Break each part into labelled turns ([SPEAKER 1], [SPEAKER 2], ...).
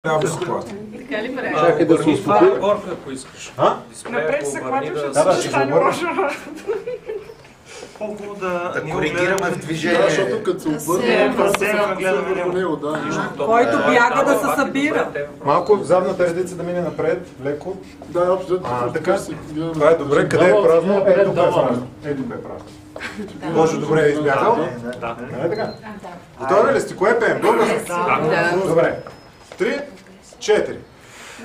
[SPEAKER 1] Трябва да се плати.
[SPEAKER 2] Така ли прави?
[SPEAKER 3] Чакай да се успокои.
[SPEAKER 4] Горка, ако искаш.
[SPEAKER 2] Напред се клачваш,
[SPEAKER 3] Да,
[SPEAKER 2] ще
[SPEAKER 3] ще
[SPEAKER 2] стане
[SPEAKER 3] го
[SPEAKER 2] лошо.
[SPEAKER 4] Колко да
[SPEAKER 1] коригираме в движение.
[SPEAKER 3] Да, защото като се обърне, просто се гледаме върху него, да.
[SPEAKER 2] Който бяга да се събира.
[SPEAKER 1] Малко в задната редица да мине напред, леко.
[SPEAKER 3] Да, общо.
[SPEAKER 1] Така. Това е добре. Къде е празно? Ето тук е празно. Ето тук е празно. Боже, добре е избягал. Нали така? Готови ли сте? Кое пеем? Добре. 3, 4.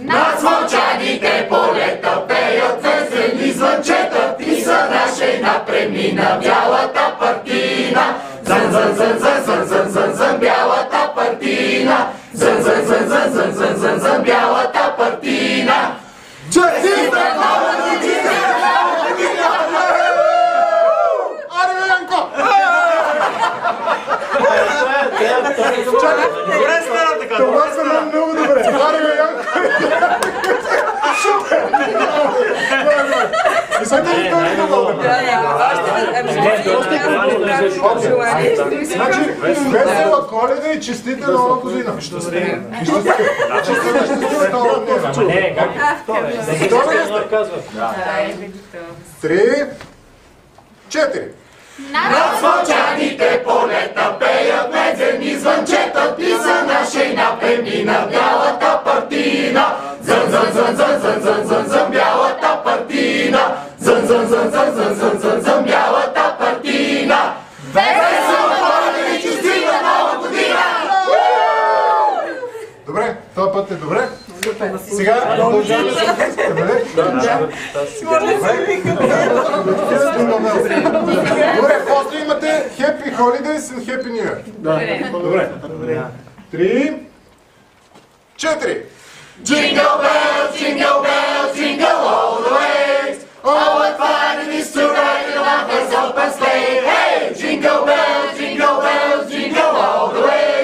[SPEAKER 5] Над слънчаните полета пеят весели звънчета, и за наша премина бялата партина. Зън, зън, зън, зън, зън, зън, зън, зън, бялата партина. Зън, зън, зън, зън, зън, зън, зън, зън, бялата партина. Честита нова година!
[SPEAKER 1] Аре, Янко!
[SPEAKER 4] Добре стана така.
[SPEAKER 1] Това са много добре. Аре, Янко! Супер! И сега да ви много добре. Значи, весела Коледа и честита нова година. Честита нова година. Три, 4.
[SPEAKER 5] Над слънчаните полета пеят медени звънчета, и за наша премина бялата партина. Зън, зън, зън, зън, зън, зън, зън, зън, бялата партина. Зън, зън, зън, зън, зън, зън, зън, зън, бялата партина. Весела Коледа и честита нова година!
[SPEAKER 1] Добре, този път е добре. Сега продължаваме с песните, нали? Добре, после имате Happy Holidays and Happy New Year. Добре. 3, 4.
[SPEAKER 5] Jingle bells, jingle bells, jingle all the way. Oh, what fun it is to ride in a one-horse open sleigh. Hey, jingle bells, jingle bells, jingle all the way.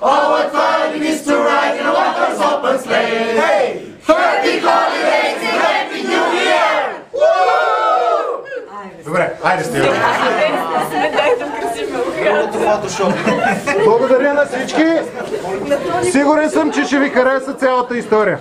[SPEAKER 5] Oh, what fun it is to ride in a one-horse open sleigh. Hey, happy holidays and happy new year! Woo!
[SPEAKER 1] Добре, айде стига. Благодаря на всички. Сигурен съм, че ще ви хареса цялата история.